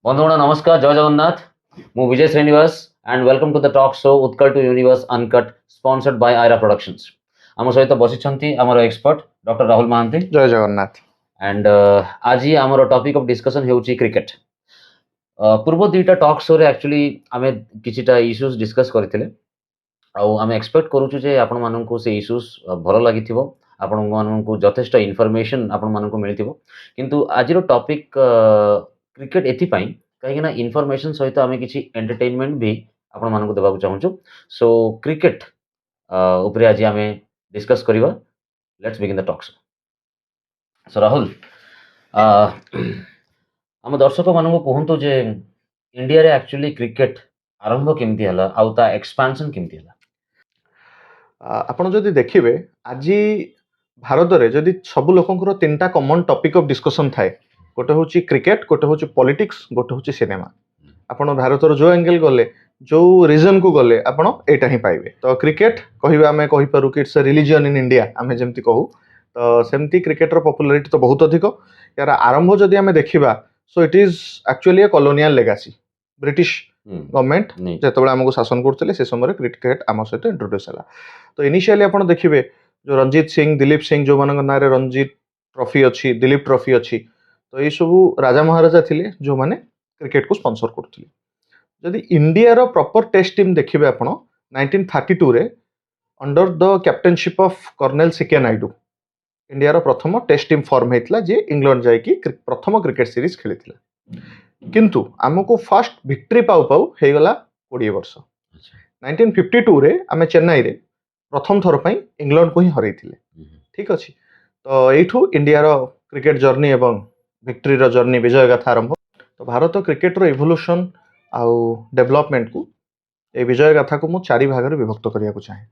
বন্ধুগণ নমস্কার, জয় জগন্নাথ। ମୁଁ ବିଜୟ Srinivas and welcome to the talk show Utkal to Universe Uncut sponsored by Aira Productions। ଆମ ସହିତ ବସିଛନ୍ତି ଆମର ଏକ୍ସପର୍ଟ ଡକ୍ଟର ରାହୁଲ ମହାନ୍ତି। ଜୟ ଜଗନ୍ନାଥ। and ଆଜି ଆମର ଟପିକ୍ ଅଫ୍ ଡିସ୍କସନ୍ ହେଉଛି କ୍ରିକେଟ। ପୂର୍ବ ଦୁଇଟା ଟକ୍ ଶୋରେ ଆକ୍ଚୁଆଲି ଆମେ କିଛିଟା ଇସ୍ୟୁଜ୍ ଡିସ୍କସ୍ କରିଥିଲେ, ଆଉ ଆମେ ଏକ୍ସପେକ୍ଟ କରୁଛୁ ଯେ ଆପଣମାନଙ୍କୁ ସେ ଇସ୍ୟୁଜ୍ ଭଲ ଲାଗିଥିବ, ଆପଣମାନଙ୍କୁ ଯଥେଷ୍ଟ ଇନଫର୍ମେସନ୍ ଆପଣମାନଙ୍କୁ ମିଳିଥିବ। କିନ୍ତୁ ଆଜିର ଟପିକ୍ କ୍ରିକେଟ ଏଥିପାଇଁ କାହିଁକିନା ଇନଫର୍ମେସନ୍ ସହିତ ଆମେ କିଛି ଏଣ୍ଟରଟେନମେଣ୍ଟ ବି ଆପଣମାନଙ୍କୁ ଦେବାକୁ ଚାହୁଁଛୁ। ସୋ କ୍ରିକେଟ ଉପରେ ଆଜି ଆମେ ଡିସ୍କସ୍ କରିବା। Let's begin the talks. So Rahul, ଆମ ଦର୍ଶକମାନଙ୍କୁ କୁହନ୍ତୁ ଯେ ଇଣ୍ଡିଆରେ ଆକ୍ଚୁଆଲି କ୍ରିକେଟ ଆରମ୍ଭ କେମିତି ହେଲା ଆଉ ତା ଏକ୍ସପାନ୍ସନ୍ କେମିତି ହେଲା? ଆପଣ ଯଦି ଦେଖିବେ ଆଜି ଭାରତରେ ଯଦି ସବୁ ଲୋକଙ୍କର ତିନିଟା କମନ ଟପିକ୍ ଅଫ୍ ଡିସ୍କସନ୍ ଥାଏ, ଗୋଟେ ହେଉଛି କ୍ରିକେଟ, ଗୋଟେ ହେଉଛି ପଲିଟିକ୍ସ, ଗୋଟେ ହେଉଛି ସିନେମା। ଆପଣ ଭାରତର ଯେଉଁ ଆଙ୍ଗେଲ ଗଲେ, ଯେଉଁ ରିଜନକୁ ଗଲେ ଆପଣ ଏଇଟା ହିଁ ପାଇବେ। ତ କ୍ରିକେଟ କହିବା ଆମେ କହିପାରୁ କି it's a religion in India, ଆମେ ଯେମିତି କହୁ। ତ ସେମିତି କ୍ରିକେଟର ପପୁଲାରିଟି ତ ବହୁତ ଅଧିକ। ଏହାର ଆରମ୍ଭ ଯଦି ଆମେ ଦେଖିବା, show it is actually A colonial legacy. British government ଯେତେବେଳେ ଆମକୁ ଶାସନ କରୁଥିଲେ ସେ ସମୟରେ କ୍ରିକେଟ ଆମ ସହିତ ଇଣ୍ଟ୍ରୋଡ୍ୟୁସ୍ ହେଲା। ତ ଇନିସିଆଲି ଆପଣ ଦେଖିବେ ଯେଉଁ ରଞ୍ଜିତ ସିଂ, ଦିଲ୍ଲୀପ ସିଂ, ଯେଉଁମାନଙ୍କ ନାଁରେ ରଞ୍ଜିତ ଟ୍ରଫି ଅଛି, ଦିଲ୍ଲୀପ ଟ୍ରଫି ଅଛି, ତ ଏଇସବୁ ରାଜା ମହାରାଜା ଥିଲେ ଯେଉଁମାନେ କ୍ରିକେଟକୁ ସ୍ପନ୍ସର କରୁଥିଲେ। ଯଦି ଇଣ୍ଡିଆର ପ୍ରପର ଟେଷ୍ଟ ଟିମ୍ ଦେଖିବେ ଆପଣ 1932ରେ under the captaincy of colonel C K Naidu ଇଣ୍ଡିଆର ପ୍ରଥମ ଟେଷ୍ଟ ଟିମ୍ ଫର୍ମ ହେଇଥିଲା, ଯିଏ ଇଂଲଣ୍ଡ ଯାଇକି ପ୍ରଥମ କ୍ରିକେଟ ସିରିଜ ଖେଳିଥିଲା। କିନ୍ତୁ ଆମକୁ ଫାଷ୍ଟ ଭିକ୍ଟ୍ରି ପାଉ ପାଉ ହେଇଗଲା 20 ବର୍ଷ। 1952ରେ ଆମେ ଚେନ୍ନାଇରେ ପ୍ରଥମ ଥର ପାଇଁ ଇଂଲଣ୍ଡକୁ ହିଁ ହରାଇଥିଲେ। ଠିକ୍ ଅଛି। ତ ଏଇଠୁ ଇଣ୍ଡିଆର କ୍ରିକେଟ ଜର୍ଣ୍ଣି ଏବଂ ଭିକ୍ଟ୍ରିର ଜର୍ଣ୍ଣି, ବିଜୟ ଗାଥା ଆରମ୍ଭ। ତ ଭାରତ କ୍ରିକେଟର ଇଭଲ୍ୟୁସନ୍ ଆଉ ଡେଭଲପମେଣ୍ଟକୁ, এই ବିଜୟ ଗାଥାକୁ ମୁଁ 4 ଭାଗରେ ବିଭକ୍ତ କରିବାକୁ ଚାହେଁ।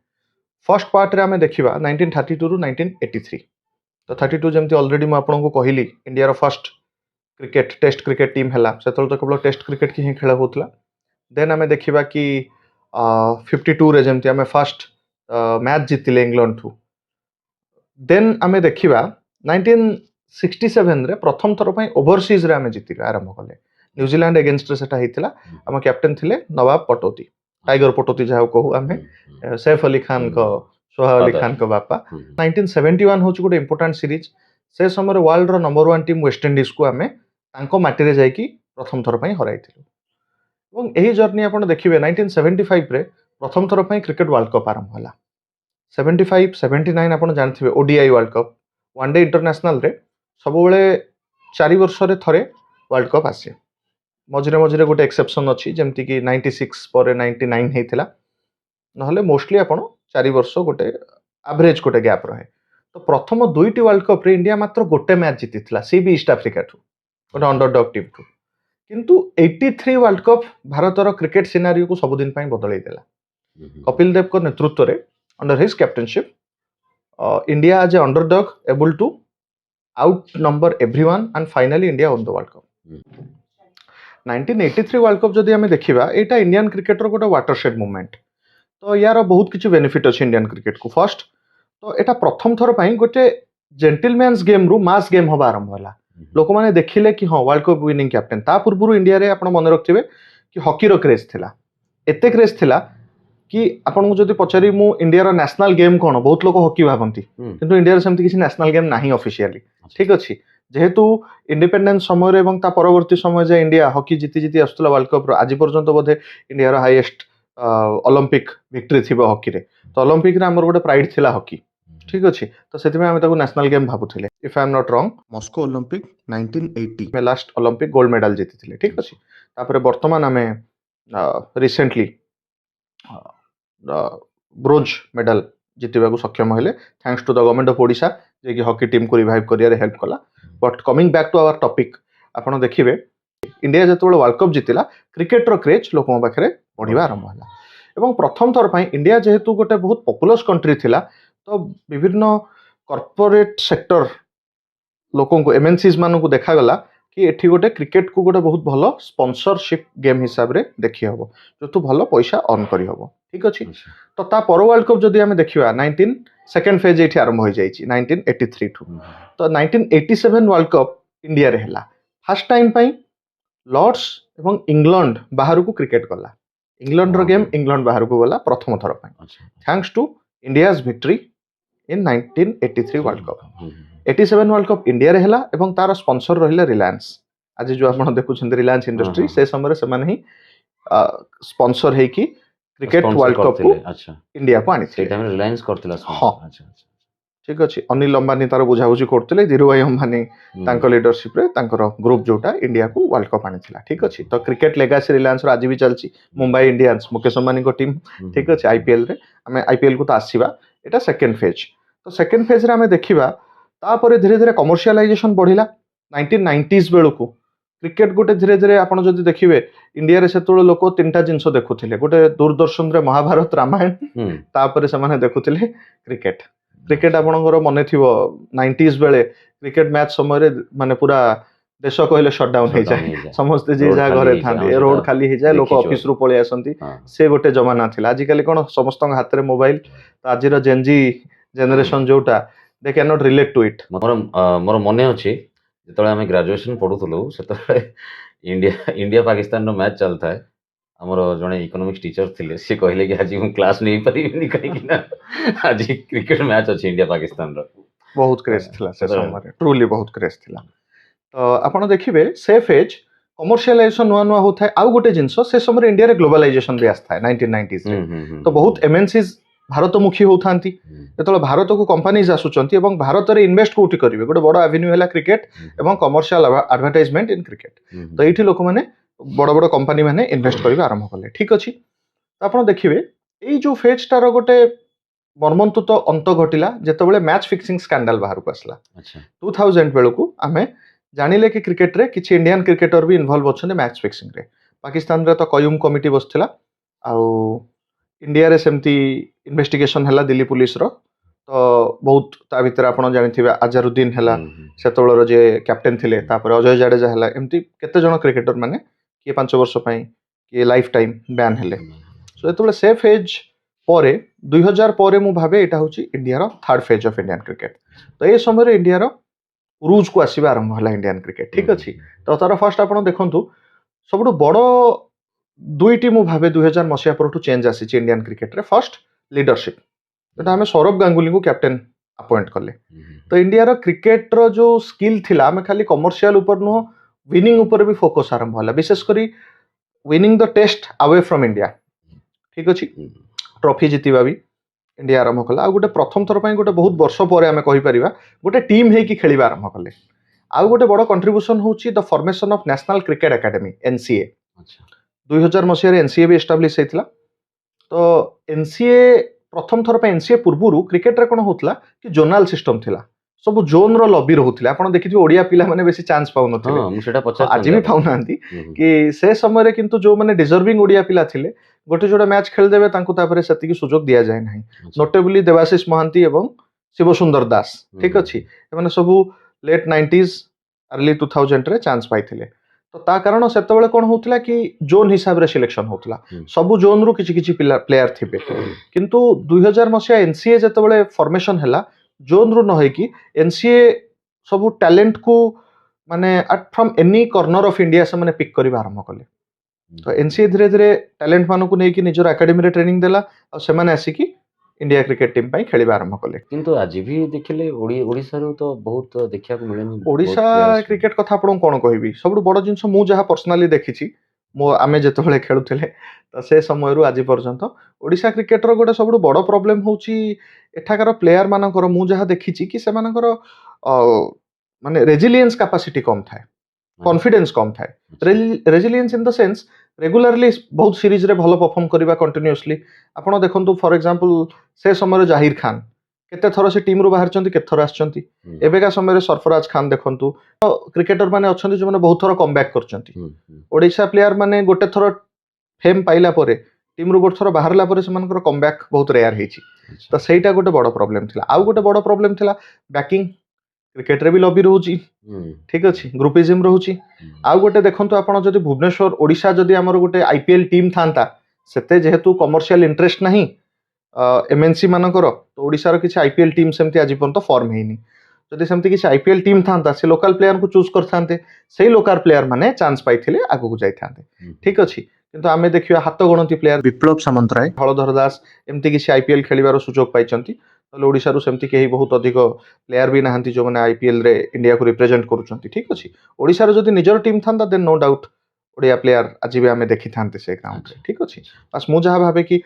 ଫର୍ଷ୍ଟ ପାର୍ଟରେ ଆମେ ଦେଖିବା 1932ରୁ 1983। ତ 32 ଯେମିତି ଅଲରେଡି ମୁଁ ଆପଣଙ୍କୁ କହିଲି ଇଣ୍ଡିଆର first cricket test cricket team ହେଲା, ସେତେବେଳେ ତ କେବଳ ଟେଷ୍ଟ କ୍ରିକେଟ କି ହିଁ ଖେଳ ହେଉଥିଲା। ଦେନ୍ ଆମେ ଦେଖିବା କି 52ରେ ଯେମିତି ଆମେ ଫାର୍ଷ୍ଟ ମ୍ୟାଚ୍ ଜିତିଲେ ଇଂଲଣ୍ଡଠୁ। ଦେନ୍ ଆମେ ଦେଖିବା 1967ରେ ପ୍ରଥମ ଥର ପାଇଁ ଓଭରସିଜ୍ରେ ଆମେ ଜିତିଲେ, ଆରମ୍ଭ କଲେ। ନ୍ୟୁଜିଲାଣ୍ଡ ଏଗେନଷ୍ଟରେ ସେଟା ହେଇଥିଲା। ଆମ କ୍ୟାପ୍ଟେନ ଥିଲେ ନବାବ ପଟୌତି, ଟାଇଗର ପଟୌତି ଯାହାକୁ କହୁ ଆମେ, ସୈଫ ଅଲି ଖାନଙ୍କ, ସୋହା ଅଲି ଖାନଙ୍କ ବାପା। 1971 ହେଉଛି ଗୋଟେ ଇମ୍ପୋର୍ଟାଣ୍ଟ ସିରିଜ। ସେ ସମୟରେ ୱାର୍ଲଡର ନମ୍ବର 1 ଟିମ୍ ୱେଷ୍ଟଇଣ୍ଡିଜକୁ ଆମେ ତାଙ୍କ ମାଟିରେ ଯାଇକି ପ୍ରଥମ ଥର ପାଇଁ ହରାଇଥିଲୁ। ଏବଂ ଏହି ଜର୍ଣ୍ଣି ଆପଣ ଦେଖିବେ 1975ରେ ପ୍ରଥମ ଥର ପାଇଁ କ୍ରିକେଟ ୱାର୍ଲଡ କପ୍ ଆରମ୍ଭ ହେଲା। 75, 79 ଆପଣ ଜାଣିଥିବେ ODI world cup, one day ଇଣ୍ଟରନ୍ୟାସନାଲରେ ସବୁବେଳେ 4 ବର୍ଷରେ ଥରେ ୱାର୍ଲଡ କପ୍ ଆସେ। ମଝିରେ ମଝିରେ ଗୋଟେ ଏକ୍ସେପସନ୍ ଅଛି, ଯେମିତିକି 96 ପରେ 99 ହେଇଥିଲା। ନହେଲେ ମୋଷ୍ଟଲି ଆପଣ 4 ବର୍ଷ ଗୋଟେ ଆଭରେଜ ଗୋଟେ ଗ୍ୟାପ୍ ରହେ। ତ ପ୍ରଥମ 2ଟି ୱାର୍ଲଡ କପ୍ରେ ଇଣ୍ଡିଆ ମାତ୍ର ଗୋଟେ ମ୍ୟାଚ୍ ଜିତିଥିଲା, ସେ ବି ଇଷ୍ଟ ଆଫ୍ରିକାଠୁ, ଗୋଟେ ଅଣ୍ଡରଡଗ୍ ଟିମ୍ଠୁ। କିନ୍ତୁ 83 ୱାର୍ଲଡ କପ୍ ଭାରତର କ୍ରିକେଟ ସିନାରିଓକୁ ସବୁଦିନ ପାଇଁ ବଦଳେଇ ଦେଲା। କପିଲ ଦେବଙ୍କ ନେତୃତ୍ୱରେ under his captainship, India as an underdog able to outnumber everyone and finally India won the World Cup. 1983 World Cup जदि आमे देखिबा, एटा इंडियन क्रिकेटर गोटे वाटरशेड मूवमेंट। तो यार बहुत किछि बेनिफिट अछि इंडियन क्रिकेट को। फर्स्ट तो एटा प्रथम थर पई गोटे जेंटलमैन्स गेम रु मास गेम होबा आरंभ होला। लोक माने देखिले कि हां वर्ल्ड कप विनिंग कैप्टन। ता पूर्वरु इंडिया रे आपण मन रखथिबे कि हॉकी रो क्रेज थिला, एते क्रेज थिला कि आपको जब पचारि मु इंडिया नेशनल गेम कौन, बहुत लोग हॉकी भावती, किंतु इंडिया सेमती किसी नेशनल गेम नहीं ऑफिशियली। ठीक अच्छे, जेहेतु इंडिपेंडेंस समय एवं ता परवर्ती समय जे इंडिया हॉकी जीति जीति आसुला वर्ल्ड कप रो, आज पर्यंत बोधे इंडिया हाईएस्ट ओलंपिक विक्ट्री थी हॉकी रे। तो ओलंपिक रे हमर गोटे प्राइड थिला हॉकी। ठीक अच्छे, तो से नेशनल गेम भावुले। If I am not wrong, Moscow Olympic 1980 में लास्ट ओलंपिक गोल्ड मेडल जीति। ठीक अच्छे, तापर वर्तमान आम रिसेंटली ब्रोंज मेडल जितवा को सक्षम हेले, thanks to the government of Odisha, जे कि हॉकी टीम को रिवाइव करियारे हेल्प कला। But coming back to our topic, आपण देखिबे इंडिया जेतेबेले वर्ल्ड कप जितिला, क्रिकेट रो क्रेज लोकन पाखरे बढ़िबा आरंभ होला। एवं प्रथम थर पई इंडिया जेहेतु गोटे बहुत पॉपुलस कंट्री थिला, तो विभिन्न कॉर्पोरेट सेक्टर लोकन को, एमएनसीज मान को देखा गला कि एठी गोटे क्रिकेट को गोटे बहुत भलो स्पॉन्सरशिप गेम हिसाब रे देखि हबो, जो तू भलो पैसा अर्न करि हबो। ठीक अछि। तो ता पर वर्ल्ड कप जदि आमे देखिबा, 19 सेकंड फेज एठी आरंभ होई जाईची 1983 ठू। तो 1987 वर्ल्ड कप इंडिया रे हला। फर्स्ट टाइम पई लॉर्ड्स एवं इंग्लैंड बाहर को क्रिकेट गला इंग्लैंड रो गेम इंग्लैंड बाहर को गला प्रथम थर पे अच्छा thanks to India's victory in 1983 world cup hmm, 87 world cup India रे हला एवं तार स्पॉन्सर रहिला रिलायंस आज जो आपण देखुछन रिलायंस इंडस्ट्री हाँ, से समय से माने ही स्पॉन्सर है कि क्रिकेट sponsor वर्ल्ड कप को करथिले, अच्छा इंडिया को आनी सेई टाइम रे रिलायंस करथिला हाँ। sponsor, अच्छा अच्छा ठीक अछि अनिल अंबानी तार बुझाबुझी करथिले धीरूभाई अंबानी हम्म, तांको लीडरशिप रे तांकर ग्रुप जोटा इंडिया को वर्ल्ड कप आनीथिला ठीक अछि तो क्रिकेट लेगासी रिलायंस रो आज भी चलछि मुंबई इंडियंस मुकेश अंबानी को टीम हम्म, ठीक अछि आईपीएल रे हमें आईपीएल को तो आसीबा एटा सेकंड फेज तो सेकंड फेज रे हमें देखिबा तापर धीरे धीरे कमर्शियलाइजेशन बढ़िला 1990s बेलू को क्रिकेट गोटे धीरे धीरे आपण जदि देखिबे इंडिया रे सेतोळ लोक तीनटा जिंस देखुथिले गोटे दूरदर्शन रे महाभारत रामायण हम्म, तापर से देखुथिले क्रिकेट क्रिकेट आपणकर मन थी 90s बेले क्रिकेट मैच समय माने पूरा देश कहले शटडाउन हो shutdown जाए ହେଇଯାଏ। समस्ते जी Road जहाँ ଖାଲି घरे ହେଇଯାଏ, था ହଁ, रोड ସେଟା खाली हो जाए लोक ଦେଖିଛୁ ऑफिस रु पळै आसंती ହଁ से गोटे जमाना थिला आजिकली कोन समस्त हाथ रे मोबाइल तो आजिर जेनजी जेनरेशन जोटा they can not relate to it ମୋର ମନେ ଅଛି ଯେତେବେଳେ ଆମେ ଗ୍ରାଜୁଏସନ ପଢୁଥିଲୁ ସେତେବେଳେ ଇଣ୍ଡିଆ ପାକିସ୍ତାନର ମ୍ୟାଚ୍ ଚାଲିଥାଏ ଆମର ଜଣେ ଇକୋନୋମିକ୍ସ ଟିଚର ଥିଲେ ସେ କହିଲେ କି ଆଜି ମୁଁ କ୍ଲାସ୍ ନେଇପାରିବିନି କାହିଁକି ନା ଆଜି କ୍ରିକେଟ ମ୍ୟାଚ୍ ଅଛି ଇଣ୍ଡିଆ ପାକିସ୍ତାନର बहुत क्रेज थिला से ସେତେବେଳେ समय ट्रुली बहुत क्रेज थिला तो आपण देखिबे से फेज कमर्शियलाइजेशन नुआ नुआ होता है आउ गोटे जिंस से समय इंडिया रे ग्लोबलाइजेशन भी आस्था है 1990s रे तो बहुत एमएनसीज भारतमुखी होथांती जेतବେଳେ ଭାରତକୁ କମ୍ପାନିଜ ଆସୁଛନ୍ତି ଏବଂ ଭାରତରେ ଇନଭେଷ୍ଟ କୋଉଠି କରିବେ ଗୋଟେ ବଡ଼ ଆଭେନ୍ୟୁ ହେଲା କ୍ରିକେଟ ଏବଂ କମର୍ସିଆଲ ଆଡଭର୍ଟାଇଜମେଣ୍ଟ ଇନ୍ କ୍ରିକେଟ ତ ଏଇଠି ଲୋକମାନେ ବଡ଼ ବଡ଼ କମ୍ପାନୀ ମାନେ ଇନଭେଷ୍ଟ କରିବା ଆରମ୍ଭ କଲେ ଠିକ ଅଛି ତ ଆପଣ ଦେଖିବେ ଏଇ ଯୋଉ ଫେଜଟାର ଗୋଟେ ମର୍ମନ୍ତୁତ ଅନ୍ତ ଘଟିଲା ଯେତେବେଳେ ମ୍ୟାଚ୍ ଫିକ୍ସିଂ ସ୍କାଣ୍ଡାଲ ବାହାରକୁ ଆସିଲା ଆଚ୍ଛା 2000 ବେଳକୁ ଆମେ ଜାଣିଲେ କି କ୍ରିକେଟରେ କିଛି ଇଣ୍ଡିଆନ୍ କ୍ରିକେଟର ବି ଇନଭଲ୍ଭ ଅଛନ୍ତି ମ୍ୟାଚ୍ ଫିକ୍ସିଂରେ ପାକିସ୍ତାନରେ ତ କୟୁମ କମିଟି ବସିଥିଲା ଆଉ इंडिया सेमती इन्वेस्टिगेशन है दिल्ली पुलिस रो तो बहुत ता भीतर आपण जानिथिबे अजरुद्दीन हैला सेतोळर जे कैप्टन थिले तापर अजय जाडेजा हैला एमती केते जण क्रिकेटर माने किए 5 वर्ष पई किए लाइफ टाइम बैन हेले सो एतोळे से फेज परे 2000 परे मु भाबे एटा होची इंडिया रो third phase of Indian cricket तो ए समय रे इंडिया रो उरूज को आसीबा आरंभ होला इंडियन क्रिकेट ठीक अछि तो तार फर्स्ट आपण देखंतु सबटु बडो दुईटी मु भावे 2000 मसीहा परठू चेंज आसी इंडियन क्रिकेट रे फर्स्ट लीडरशिप जोटा हमें सौरभ गांगुली को कैप्टन अपॉइंट कले तो इंडिया रो क्रिकेट रो जो स्किल थिला हमें खाली कमर्शियल ऊपर नुह विनिंग ऊपर भी फोकस आरंभ होला विशेष करी winning the test away from India ठीक अछि ट्रॉफी जितिबा भी इंडिया आरंभ कला आ गोटे प्रथम थर पई गोटे बहुत वर्ष परे हमें कहि परिबा गोटे टीम हे कि खेलिबा आरंभ कले आ गोटे बड़ कंट्रीब्यूशन होची the formation of national cricket academy NCA 2000 Masih NCA भी एस्टाब्लिश होता तो एनसीए प्रथम थर पे एनसीए पूर्व क्रिकेट रे कोन होतला कि जोनाल सिस्टम थिला सब जोन रो लॉबी रहउथिला आपण देखिथि ओडिया पिला माने बेसी चांस पाउ नथिले हां मु सेटा पचार आज भी पाउ नांती कि से समय रे किंतु जो माने डिजर्विंग ओडिया पिला थिले गोटे जोडा मैच खेल देबे तांको तापरे सेति की सुजोग दिया जाय नाही नोटेबली देवाशीष महांती एवं शिवसुंदर दास ठीक अछि माने सब लेट 90s अर्ली 2000 रे चांस पाइथिले तो ता कारण सेतबेले कोन होतला कि जोन हिसाब रे सिलेक्शन होतला सब जोन रु किछि किछि प्लेयर थिबे किंतु 2000 मसिया एनसीए जेतबेले फॉर्मेशन हैला जोन रु न है कि एनसीए सब टैलेंट को माने from any corner of India से माने पिक करिबा आरंभ कले तो एनसीए धीरे धीरे टैलेंट मानु को नै कि निजर एकेडमी रे ट्रेनिंग देला और से माने आसी कि इंडिया क्रिकेट टीम पई खेलिबा आरंभ कले किंतु आज भी देखिले ओडिसा रो तो बहुत देखिया को मिलेनी ओडिशा क्रिकेट कथा आपण कोन कहबी सबु बड़ जिंस मु जहा पर्सनली देखिछि मो आमे जेतबेले खेलुथिले तो से समय रु आज पर्यंत ओडिशा क्रिकेट रो गोटे सबु बड़ प्रॉब्लम होची एठाकार प्लेयर मानकर मु जहा देखिछि कि से मानकर माने रेजिलियंस कैपेसिटी कम थाए कॉन्फिडेंस कम थाए resilience in the sense regularly बहुत सीरीज रे भलो परफॉर्म करबा कंटीन्यूअसली आपण देखंतु फॉर एग्जांपल से समय जाहिर खान केते थरो से टीम रु बाहर चंती केते थरो आछंती एबेका समय रे सरफराज खान देखंतु क्रिकेटर माने अछंती जो माने बहुत थरो कमबैक करचंती ओडिशा प्लेयर माने गोटे थरो फेम पाइला परे टीम रु गोटे थरो बाहरला परे सेमानकर कमबैक बहुत रेयर हेची तो सेटा गोटे बड़ प्रॉब्लम थिला आउ गोटे बड़ प्रॉब्लम थिला बैकिंग क्रिकेट रे भी लॉबी रहउची ठीक अछि ग्रुपिज्म रहउची आउ गोटे देखंतु आपण जदी भुवनेश्वर ओडिशा जदी हमर गोटे आईपीएल टीम थांता सेते जेहेतु कमर्शियल इंटरेस्ट नाही एमएनसी मानकर तो ओडिसा रो किछि आईपीएल टीम सेमति आज पर्यंत फॉर्म हेनी जदि सेमती किसी आईपीएल टीम था से लोकल प्लेयर को चूज करते से लोकल प्लेयर माने चांस पाई आगू जाते ठीक अच्छे किंतु आमे देखिया हाथ गणती प्लेयर विप्लव सामंतराय हलधर दास एमती किसी आईपीएल खेलिबार सुजोग पाइछंती ओडिशारू सेमती केही बहुत अधिक प्लेयर भी नाहांती जो माने आईपीएल रे इंडिया को रिप्रेजेंट करूछंती ठीक अछि ओडिशार जदि निजर टीम था then no doubt Odia player आज भी आमे देखि थांते से ग्राउंड रे ठीक अछि बस मु जहा भाबे कि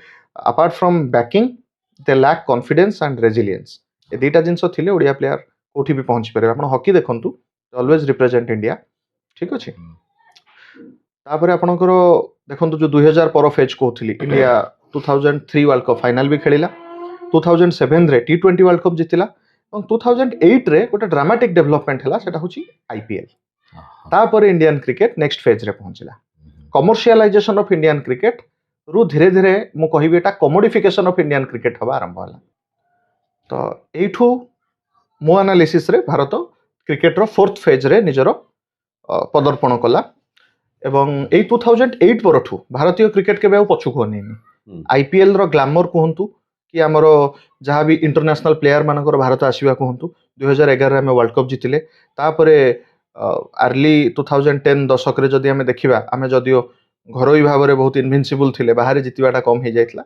apart from backing the lack confidence and resilience ए दुईटा जिनस थिले ओडिया प्लेयर कोठी भी पहुंची पारे आपण हॉकी देखंतु ऑलवेज रिप्रेजेंट इंडिया ठीक अछि तापर आपणकर देखंतु जो 2000 पर फेज कहउथिली इंडिया 2003 वर्ल्ड कप फाइनल भी खेलिला 2007 रे टी20 वर्ल्ड कप जितिला और 2008 रे गोटे ड्रामाटिक डेवलपमेंट हला सेटा होची आईपीएल तापर इंडियन क्रिकेट नेक्स्ट फेज रे पहुंचला कमर्शियलाइजेशन ऑफ इंडियन क्रिकेट रु धीरे धीरे मु कहिबे एटा कमोडिफिकेशन ऑफ इंडियन क्रिकेट हवा आरंभ हला तो एठू मो एनालिसिस रे भारत क्रिकेट रो फोर्थ फेज रे निजरो पदार्पण कला एवं 2008 परठू भारतीय क्रिकेट के पछुक नहीं आईपीएल रो ग्लैमर कहतु कि आमर जहाँ भी इंटरनेशनल प्लेयर मानकर भारत आसवा कहतु 2011 आम वर्ल्ड कप जीतिले तापर अर्ली 2010 दशक रे जदि आम देखा आम जदियो घरोई भाव में बहुत इनविंसिबल थिले बाहर जीतवाटा कम हो जाता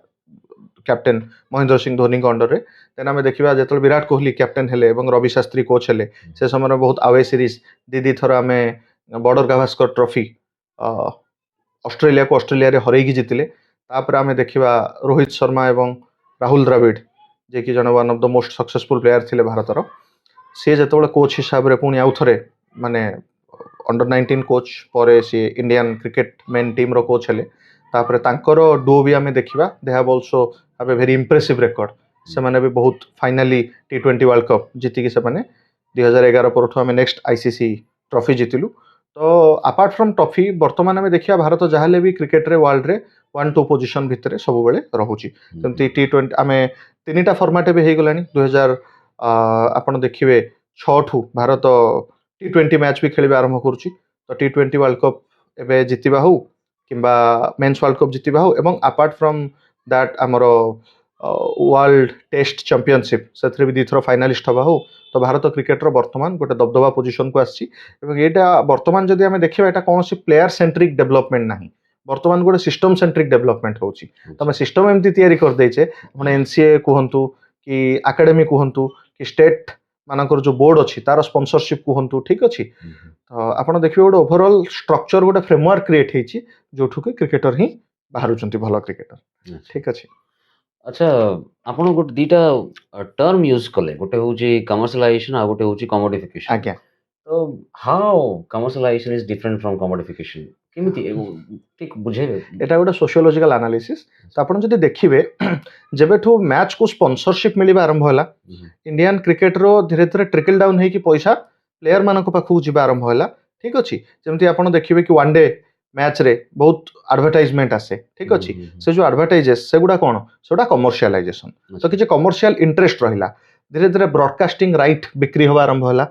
कैप्टेन महेंद्र सिंह धोनी अंडर रे देन आम देखा जो विराट कोहली कैप्टेन हेले रवि शास्त्री कोच हेले से समय बहुत आवे सीरीज दी थर आम बॉर्डर गावस्कर ट्रॉफी ऑस्ट्रेलिया को ऑस्ट्रेलिया रे हरैकी जीतिले तापर आम देखा रोहित शर्मा एवं राहुल द्रविड़ जे कि जन one of the most successful player थिले भारतर सी जो कोच हिसाब से पुणी आउ थे माने अंडर 19 कोच पर सी इंडियन क्रिकेट मेन टीम रो कोच हेले तापर तांकर डुओ भी आम देखा they have also have a very impressive record से माने भी बहुत फाइनली टी20 वर्ल्ड कप जीतिकी से माने 2011 पर आम नेक्स्ट आईसीसी ट्रॉफी जीतिलु तो अपार्ट फ्रॉम ट्रॉफी बर्तमान आम देखा भारत जहाँ भी क्रिकेट रे वर्ल्ड रे 1-2 पोजिशन भितर सब बेले रोचे जमती टी20 आम 3टा फॉर्मेट भी हो गला 2000 आपड़ देखिए 6 भारत टी20 मैच भी खेल आरंभ करुच्ची तो टी20 वर्ल्ड कप एवं जितवा हो कि मेन्स वर्ल्ड कप जितवा हो एवं अपार्ट फ्रॉम दैट आमर वर्ल्ड टेस्ट चैंपियनशिप से भी 2 थर फाइनालिस्ट हवा हो तो भारत क्रिकेटर वर्तमान गोटे दबदबा पोजिशन को आसटा वर्तमान जदि आम देखा यहाँ कौन प्लेयर सेंट्रिक डेवलपमेंट ना वर्तमान गोटे सिस्टम सेंट्रिक डेवलपमेंट होची तो आम सिस्टम एमती तैयारी कर देचे अपने एनसीए कहतु कि एकेडमी कहतु कि स्टेट मानकर जो बोर्ड अच्छी तार स्पॉन्सरशिप कहतु ठीक अच्छे तो आपड़ देखिए गोटे ओवरऑल स्ट्रक्चर गोटे फ्रेमवर्क क्रिएट होती जो क्रिकेटर ही बाहर भल क्रिकेटर ठीक अच्छे अच्छा आपण गोटे दीटा टर्म यूज कले गोटे होची कमर्शियलाइजेशन आ गोटे होची कमोडिफिकेशन आज्ञा तो how commercialisation is different from commodification केमिति ठीक बुझेबे एटा गोटे सोशियोलॉजिकल एनालिसिस तो आपण जदि देखिबे जेबेठू मैच को स्पॉन्सरशिप मिलिबा आरंभ होला इंडियन क्रिकेट रो धीरे धीरे ट्रिकल डाउन हे कि पैसा प्लेयर मानक पाखु जिबा आरंभ होला ठीक अछि जेमति आपण देखिबे कि वन डे मैच रे बहुत एडवर्टाइजमेंट आसे ठीक अच्छे से जो एडवर्टाइजेस से गुड़ा कौन से कमर्शियलाइजेशन तो किसी कमर्शियल इंटरेस्ट रहा धीरे धीरे ब्रॉडकास्टिंग राइट बिक्री हवा आरंभ होला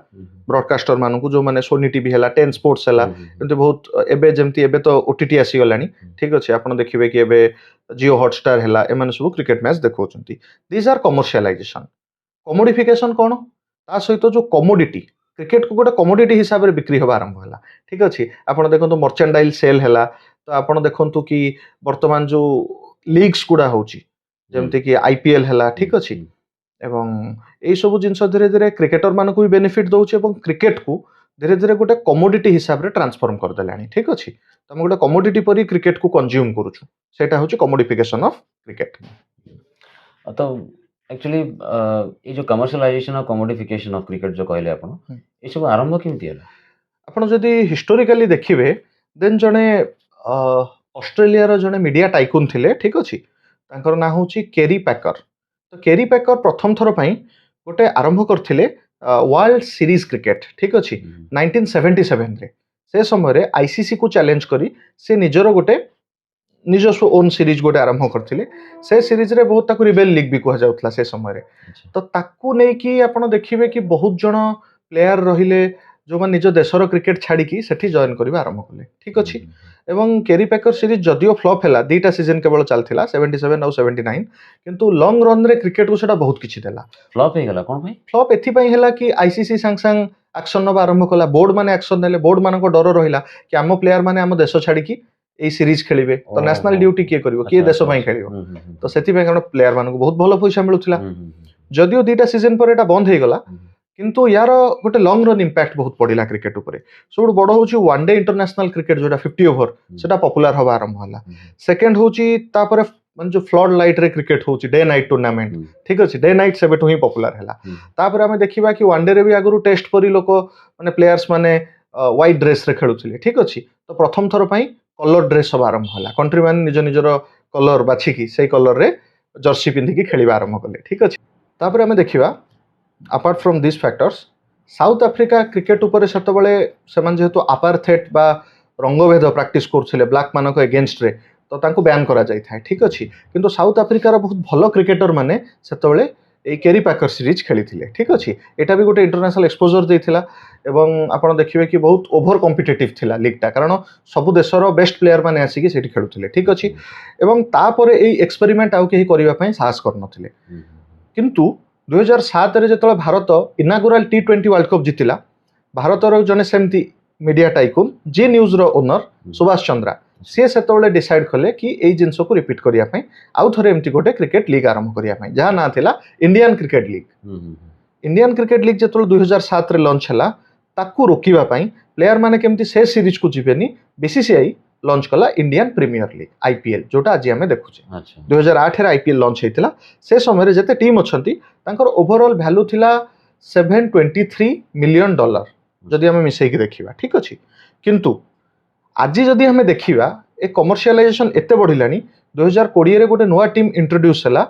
ब्रॉडकास्टर मानू जो मैंने सोनी टीवी है 10 स्पोर्ट्स है बहुत एबे जमती एबे तो ओटीटी आसीगलानी ठीक अच्छे आप देखिए कि एबे जियो हॉटस्टार है एम सब क्रिकेट मैच देखते दिज आर कमर्शियलाइजेशन कमोडिफिकेशन कौन ता सहित जो कमोडिटी क्रिकेट को गोटे कमोडिटी हिसाब से बिक्री हवा आरंभ होला ठीक अच्छे आप देखो मर्चेंडाइज सेल है तो आप देखु कि वर्तमान जो लीग्स गुड़ा होची जमती कि आईपीएल है ठीक अच्छे एवं यही सब जिनस धीरे धीरे क्रिकेटर मान भी बेनिफिट दौर और क्रिकेट को धीरे धीरे गोटे कमोडिटी हिसाब से ट्रांसफॉर्म करदेला ठीक अच्छे तो गोटे कमोडिटी पर क्रिकेट को कंज्यूम करुचु सेटा होची कमोडिफिकेशन ऑफ क्रिकेट तो एक्चुअली ये जो कमर्शियलाइजेशन और कमोडिफिकेशन ऑफ क्रिकेट जो कहले आपण ये सब आरंभ केमती है आपण जदि हिस्टोरिकली देखिबे देन जने ऑस्ट्रेलिया रो जने मीडिया टाइकून थिले ठीक अछि तांकर ना होची केरी पैकर तो केरी पैकर प्रथम थर पई गोटे आरंभ करथिले वर्ल्ड सीरीज क्रिकेट ठीक अछि 1977 रे से समय रे आईसीसी को चैलेंज करी से निजर गोटे निजस्व ओन सीरीज गोटे आरंभ करथिले से सीरीज रे बहुत ताकू रिबेल लीग भी कह जाउतला से समय रे तो ताकू नै कि आपण देखिबे कि बहुत जण प्लेयर रहिले जो निज देशर क्रिकेट छाड़ी सेठी जॉइन करबा आरंभ कले ठीक अछि एवं केरी पैकर सीरीज जदियो फ्लॉप हैला दीटा सीजन केवल चलथिला 77 और 79 किंतु लॉन्ग रन रे क्रिकेट को सेटा बहुत किछि देला फ्लॉप हे गला कोन भाई फ्लॉप एथि पई हैला कि आईसीसी संग संग एक्शन नबा आरंभ कला बोर्ड माने एक्शन नेले बोर्ड मानको डर रहिला कि आम प्लेयर माने आम देश छाड़ी की ए सीरीज खेलिबे तो नेशनल ड्यूटी किए करिवो किए देश पई खेलिवो तो सेथि पई कारण प्लेयर मानको बहुत भलो पैसा मिलुथिला जदियो दीटा सीजन पर एटा बंद हे गला किंतु यार गोटे लॉन्ग रन इंपैक्ट बहुत पड़िला क्रिकेट उपरे सब बड़ होची वन डे इंटरनेशनल क्रिकेट जोटा 50 ओवर सेटा पॉपुलर हवा आरंभ होला सेकंड होची तापरे मन जो फ्लड लाइट रे क्रिकेट होची डे नाइट टूर्नामेंट ठीक अछि डे नाइट सेबे तो ही पॉपुलर हैला तापरे हमें देखिबा कि वन डे रे भी आगुरु टेस्ट परी लोक माने प्लेयर्स माने व्हाइट ड्रेस रे खेलुथिले ठीक अछि तो प्रथम थर पई कलर ड्रेस सब आरंभ होला कंट्री माने निज निजर कलर बाछि की सेही कलर रे जर्सी पिंधि की खेलिबा आरंभ कले ठीक अछि तापरे हमें देखिबा apart from this factors south Africa cricket उपरे सेतबेले सेमान जेहेतु अपार्थेट बा रंगभेद प्रैक्टिस करथिले ब्लैक मानको अगेंस्ट रे तो तांको बैन करा जाय थाए ठीक अछि किंतु साउथ आफ्रिकार बहुत भलो क्रिकेटर माने सेतबेले ए केरी पैकर सीरीज खेलिथिले ठीक अछि एटा भी गोटे इंटरनेशनल एक्सपोजर देथिला एवं आपण देखिबे कि बहुत ओवर कॉम्पिटिटिव थिला लीगटा कारण सब देशर बेस्ट प्लेयर माने आसी कि सेठी खेलुथिले ठीक अछि एवं तापरे ए एक्सपेरिमेंट आउ केही करिवा पई साहस करनथिले किंतु 2007 रे जतले Bharat inaugural T20 world cup जितिला भारतर जने सेमती मीडिया टाइकून जी न्यूज रो ओनर सुभाष चंद्रा सी सेतबेले डिसाइड कले कि एई जिंस को रिपीट करिया पई आउ थरे एमती गोटे क्रिकेट लीग आरंभ करिया पई जहा ना थिला इंडियन क्रिकेट लीग जतले 2007 रे लॉन्च हला ताकू रोकिबा पई प्लेयर माने केमती से सीरीज को जिबेनी बीसीसीआई लॉन्च कला इंडियन प्रीमियर लीग आईपीएल जोटा आज आम देखुचे 2008 रे आईपीएल लॉन्च होता से समय जेते टीम अच्छी ओवरऑल वैल्यू थिला $723 मिलियन जदि आम मिसेकी देखा ठीक अच्छे किंतु आज जदि आम देखा ए कमर्शियलाइजेशन एते बढ़िलानी 2020 रे गोटे नुआ टीम इंट्रोड्यूस हला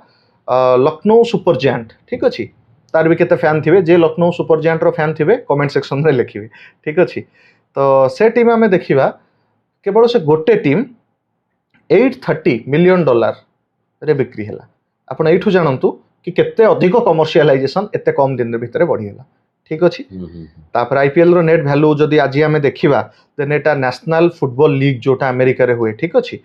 लखनऊ सुपर जायंट ठीक अच्छे तार भी केते फैन थिबे जे लखनऊ सुपर जायंट रो फैन थिबे कमेंट सेक्शन रे लिखिबे ठीक अच्छे तो से टीम आम देखा केवल से गोटे टीम $830 मिलियन रे बिक्री है आपड़ यू जानतु कि केते अधिक कमर्शियलाइजेशन एते कम दिन भितर बढ़ीगला ठीक अच्छे तापर आईपीएल रो नेट वैल्यू जदि आज आम देखा देन एटा नेशनल फुटबॉल लीग जोटा अमेरिका रे हुए ठीक अच्छे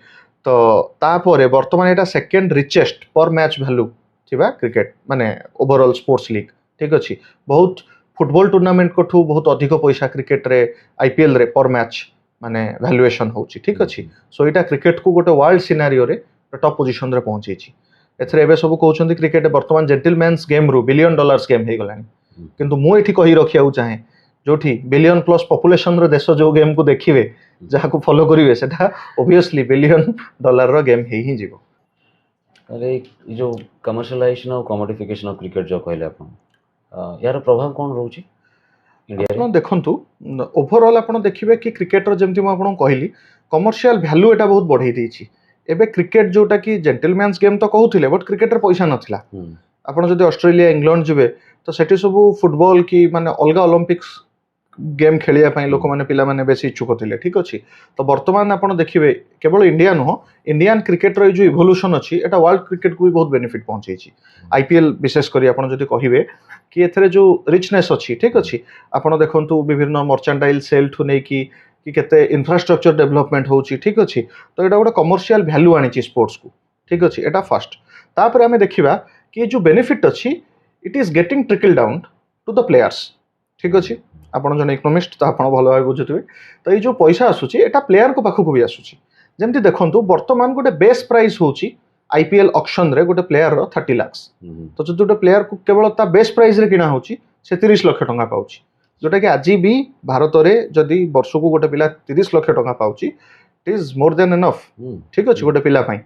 तो तापर बर्तमान एटा सेकेंड रिचेस्ट पर मैच वैल्यू थिबा क्रिकेट माने ओवरऑल स्पोर्ट्स लीग ठीक अच्छे बहुत फुटबॉल टूर्नामेंट को ठू बहुत अधिक पैसा क्रिकेट रे आईपीएल रे पर मैच माने वैल्यूएशन होची ठीक अच्छे सो यहाँ क्रिकेट को गोटे वर्ल्ड सिनारियो रे टॉप पोजिशन रे पहुंची एथरे एबे सब कहउछन्ती क्रिकेट वर्तमान जेंटलमैन्स गेम रु $1 बिलियन गेम हे गलानी किंतु मु एठी कहि रखियाउ चाहे जोठी बिलियन प्लस पॉपुलेशन रो देश जो गेम को देखिवे जहा को फॉलो करिवे सेटा ऑब्वियसली $1 बिलियन रो गेम हे ही जीवो अरे जो कमर्शियलाइजेशन और कमोडिफिकेशन ऑफ क्रिकेट जो कहले आपण यार प्रभाव कोन रहउची इंडिया देखु ओवरऑल आप देखिए कि क्रिकेटर जमी मुझे कहली कमर्शियल वैल्यू एटा बहुत बढ़ई देछि एबे क्रिकेट जोटा कि जेंटलमैन्स गेम तो कहूले बट क्रिकेट पैसा नाला आपड़ जब ऑस्ट्रेलिया इंग्लैंड जी तो सेठी सब फुटबॉल की माने अलग ओलंपिक्स गेम खेलिया लोक मैंने पिला माने बेसी इच्छुक थे ठीक अच्छे तो बर्तमान आप देखिए केवल इंडिया नुह इंडियन क्रिकेट रो जो इवोल्यूशन अच्छी एटा वर्ल्ड क्रिकेट को भी बहुत बेनिफिट पहुंची आईपीएल विशेष करी आप जब कहे कि एथरे जो रिचनेस अच्छी ठीक अच्छे आपड़ देखु विभिन्न मर्चेंटाइल सेल ठू नहीं कि केते इंफ्रास्ट्रक्चर डेवलपमेंट होची ठीक अच्छे तो यहाँ गोटे कमर्शियल वैल्यू आनी स्पोर्ट्स को ठीक अच्छे एटा फर्स्ट तापर आम देखा कि जो बेनिफिट अच्छी it is getting trickle down to the players ठीक अच्छे आपन जन इकोनोमिस्ट तो आप भल भाव बुझुवे तो ये जो पैसा आसूची एटा प्लेयर को पाखक भी आसूची जमती देखो बर्तमान गोटे बेस प्राइस होची आईपीएल ऑक्शन रे गोटे प्लेयर रो 30 लाख तो जो गोटे प्लेयर को केवल ता बेस प्राइस रे किना होची से 30 लाख टंका पाउची जोटा कि आज भी भारत रे जदि वर्ष को गोटे पिला 30 लाख टंका पाउची it is more than enough ठीक अच्छे गोटे पिला पई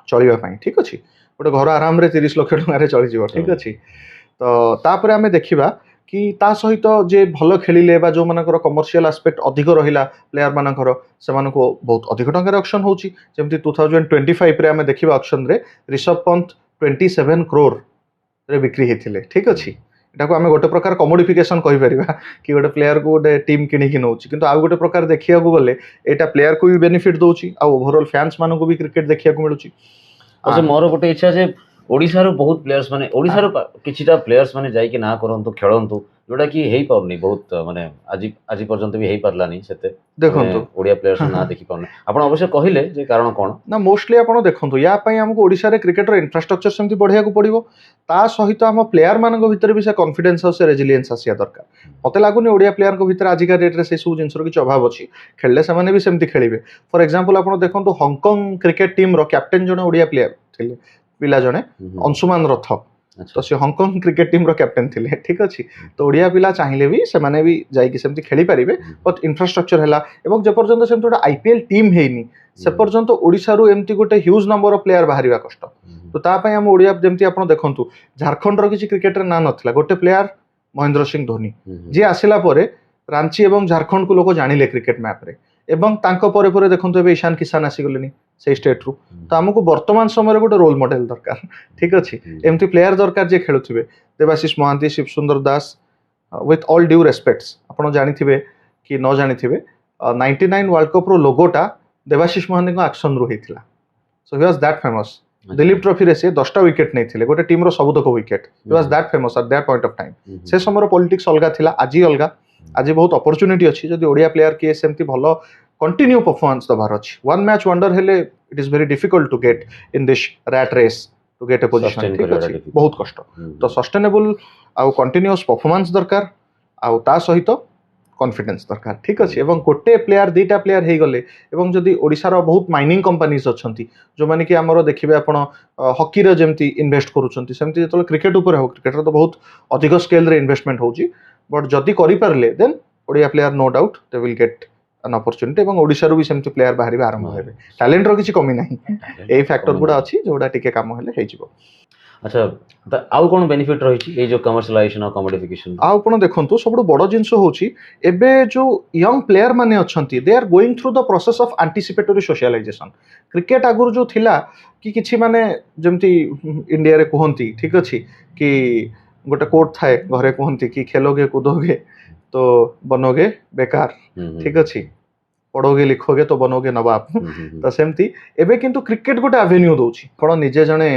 चलिबा पई ठीक अच्छे गोटे घर आराम रे 30 लाख टंका रे चली जीव ठीक अच्छे तो तापर आमे देखिबा कि ता सहित जे भल खेलिले बा जो मानकर कमर्शियल एस्पेक्ट अधिक रहिला प्लेयर मानकर से मानको बहुत अधिक टंका ऑक्शन होची जेमति 2025 रे आमे देखिबा ऑक्शन रे ऋषभ पंत 27 करोड़ रे बिक्री हेथिले ठीक अछि एटा को आमे गोटे प्रकार कमोडिफिकेशन कहि परिबा कि गोटे प्लेयर को गोटे टीम किनि कि नउची किंतु आ गोटे प्रकार देखिया को गले एटा प्लेयर को भी बेनिफिट दोची आ ओवरऑल फैंस मानको भी क्रिकेट देखिया को मिलुची अच्छा मोर गोटे इच्छा जे ओडिशार बहुत प्लेयर्स माने ओडिशार किछिटा प्लेयर्स माने जाई कि ना करंतु खेलंतु जोटा कि हेई पाउनी बहुत माने आज पर्यंत भी हेई पारलानी सेते देखंतु ओडिया प्लेयर्स ना देखि पाउनी आपण अवश्य कहिले जे कारण कोन ना मोस्टली आपण देखंतु या पई हमको ओडिशा रे क्रिकेटर इंफ्रास्ट्रक्चर सेमति बढ़िया को पड़िबो ता सहित हम प्लेयर मानक भितर भी से कॉन्फिडेंस और से रेजिलियंस आसिया दरकार मते लागुनी ओडिया प्लेयर को भितर आजिका डेट रे से सब जिंसर किछ अभाव अछि खेलले से माने भी सेमति खेलिबे फॉर एग्जांपल आपण देखंतु हांगकांग क्रिकेट टीम रो कैप्टन जने ओडिया प्लेयर थिले पिला जने अंशुमान रथ तो से हांगकांग क्रिकेट टीम रो कैप्टन थिले ठीक अछि तो ओडिया पिला चाहिए भी से माने भी जाई कि सेमति खेली परिबे बट इंफ्रास्ट्रक्चर हैला एवं जे पर्यंत सेमति गोटे आईपीएल टीम हेनी से पर्यंत ओडिशा रु एमति गोटे ह्यूज नंबर ऑफ प्लेयर बाहरिबा कष्ट तो ता पई हम ओडिया जेमति आपण देखंतु झारखंड रो किछि क्रिकेटर ना नथिला गोटे प्लेयर महेंद्र सिंह धोनी जे आसिला परे रांची एवं झारखंड को लोक जानिले क्रिकेट मैप रे एवं तांको परे परे देखंतु एबे ईशान किसान आसी गलेनी से स्टेट रु तो हमको वर्तमान समय गोटे रोल मॉडल दरकार ठीक अछि एमति प्लेयर दरकार जे खेलुथिबे Debashish Mohanty Shiv Sunder Das with all due respects आपण जानिथिबे कि न जानिथिबे 99 वर्ल्ड कप रो लोगोटा देवाशीष महांती को एक्शन रु हेतिला so he was that famous Duleep trophy रे से 10टा विकेट नहीं थिले गोटे टीम रो सबतक wicket he was that famous at that point of time से समय पॉलिटिक्स अलगा थिला आजी अलगा आज बहुत अपॉर्चुनिटी अछि जदी ओडिया प्लेयर के सेमति भलो कंटिन्यू परफॉर्मेंस दबार अछि वन मैच वंडर हेले it is very difficult to get in this rat race to get a position ठीक अछि बहुत कष्ट तो सस्टेनेबल आ कंटिन्यूअस परफॉर्मेंस दरकार आ ता सहित कॉन्फिडेंस दरकार ठीक अछि एवं गोटे प्लेयर दीटा प्लेयर हे गले एवं जदी ओडिसा रो बहुत माइनिंग कंपनीज अछंती जो माने कि हमरो देखिबे आपण हॉकी रो जेमति इन्वेस्ट करूछंती सेमति जतल क्रिकेट ऊपर हो क्रिकेट तो बहुत अधिक स्केल रे इन्वेस्टमेंट होउची बट जदी करि परले then Odia player no doubt they will get an opportunity एवं ओडिसा रो भी सेमति प्लेयर बाहरी आरंभ हेबे टैलेंट रो किछि कमी नाही ए फैक्टर गुडा अछि जोडा टिके काम हेले हे जिवो अच्छा आउ कोन बेनिफिट रही छी ए जो कमर्शियलाइजेशन और कमोडिफिकेशन आउ कोन देखंतु सबडो बडो जिंस होची एबे जो यंग प्लेयर माने अछंती they are going through the process of anticipatory socialization cricket आगुर जो थिला कि किछि माने जेमति इंडिया रे कहंती ठीक अछि कि गोटे कोट थाए घरे कहंती कि खेलोगे कूदोगे तो बनोगे बेकार ठीक अछि पढ़ोगे लिखोगे तो बनोगे नवाब तो सेमती एबे किंतु क्रिकेट गोटे एवेन्यू दोची कोन निजे जने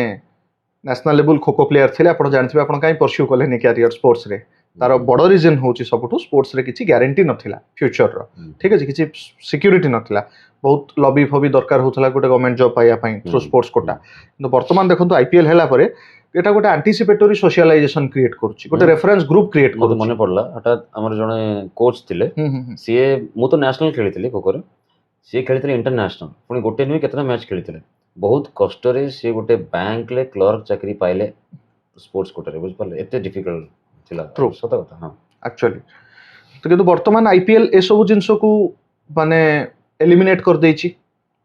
national level kho kho player थिले आपण जानथिबे आपण काई परस्यू कले नि कैरियर स्पोर्ट्स रे तार बड़ रीजन होची सबटू स्पोर्ट्स रे किछि गारंटी नथिला फ्यूचर रो ठीक अछि किछि सिक्योरिटी नथिला बहुत लॉबी फबी दरकार होतला गोटे गवर्नमेंट जॉब पाइया पई थ्रू स्पोर्ट्स कोटा किंतु वर्तमान देखंतु आईपीएल हैला परे एटा गोटे एंटीसिपेटरी सोशलाइजेशन क्रिएट करछि गोटे रेफरेंस ग्रुप क्रिएट मते मने पड़ला हठात हमर जने कोच थिले सीए मु तो नेशनल खेलिथिले कोकोरे सीए खेलिथिले इंटरनेशनल पुनी गोटे नुई केतना मैच खेलिथिले बहुत कष्ट रे से गोटे बैंक ले क्लर्क चाकरी पाइले स्पोर्ट्स कोटा रे बुझ पाले एते डिफिकल्ट थिला ट्रू सत कथा हां एक्चुअली तो किंतु वर्तमान आईपीएल ए सब जिंस को माने एलिमिनेट कर देछि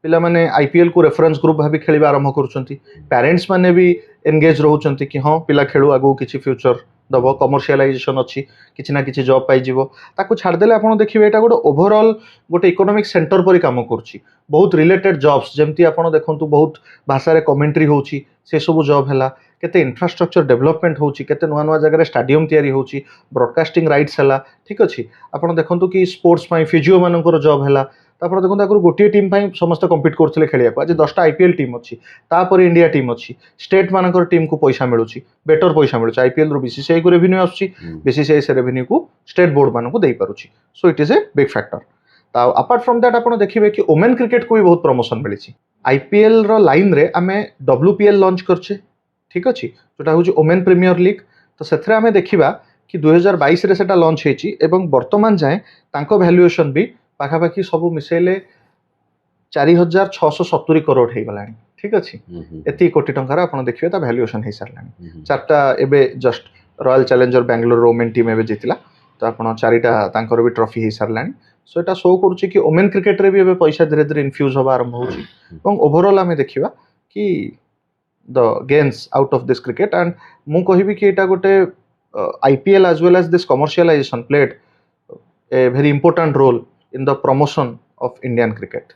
पिला माने आईपीएल को रेफरेंस ग्रुप भाबी खेलिबा आरंभ करूचंती पेरेंट्स माने भी एंगेज रहउचंती कि हां पिला खेलु आगु किछि फ्यूचर दबो कमर्शियलाइजेशन अछि किछि ना किछि जॉब पाइ जिवो ताकू छाड़ देले आपण देखिबे एटा गोटे ओवरऑल गोटे इकोनॉमिक सेंटर परि काम करछि बहुत रिलेटेड जॉब्स जेमति आपण देखंतु बहुत भाषा रे कमेंट्री होउछि से सब जॉब हैला केते इंफ्रास्ट्रक्चर डेवलपमेंट होउछि केते नुवा नुवा जगह रे स्टेडियम तयारी होउछि ब्रॉडकास्टिंग राइट्स हैला ठीक अछि आपण देखंतु कि स्पोर्ट्स पई फिजियो मानकर जॉब हैला तापर देखंतु आगु गोटे टीम पई समस्त कंपीट करथिले खेलिया आज 10टा आईपीएल टीम अछि तापर इंडिया टीम अछि स्टेट मानकर टीम को पैसा मिलुछि बेटर पैसा मिलुछि आईपीएल रो बीसीसीआई को रेवेन्यू आछि बीसीसीआई से रेवेन्यू को स्टेट बोर्ड मानको देई पारुछि so it is a big factor ता अपार्ट फ्रॉम दैट आपण देखिबे कि वुमेन क्रिकेट को भी बहुत प्रमोशन मिलिछि आईपीएल रो लाइन रे हमें डब्ल्यूपीएल लॉन्च करछे ठीक अछि जोटा होछि वुमेन प्रीमियर लीग तो सेथरे हमें देखिबा कि 2022 रे सेटा लॉन्च हेछि एवं वर्तमान जाय तांको वैल्यूएशन भी पाखापाखि सब मिसेले 4670 करोड़ हे गलानी ठीक अछि एति कोटी टंका रा आपण देखिबे ता वैल्यूएशन हे सरलानी चारटा एबे just royal challenger Bangalore women team एबे जितिला तो आपण चारिटा तांकर भी ट्रॉफी हे सरलानी सो एटा शो करूछि कि वुमेन क्रिकेट रे भी एबे पैसा धीरे धीरे इन्फ्यूज होबा आरंभ होछि एवं ओवरऑल हमें देखिबा कि the gains out of this cricket and मु कहिबी कि एटा गोटे IPL as well as this commercialization played a very important role in the promotion of Indian cricket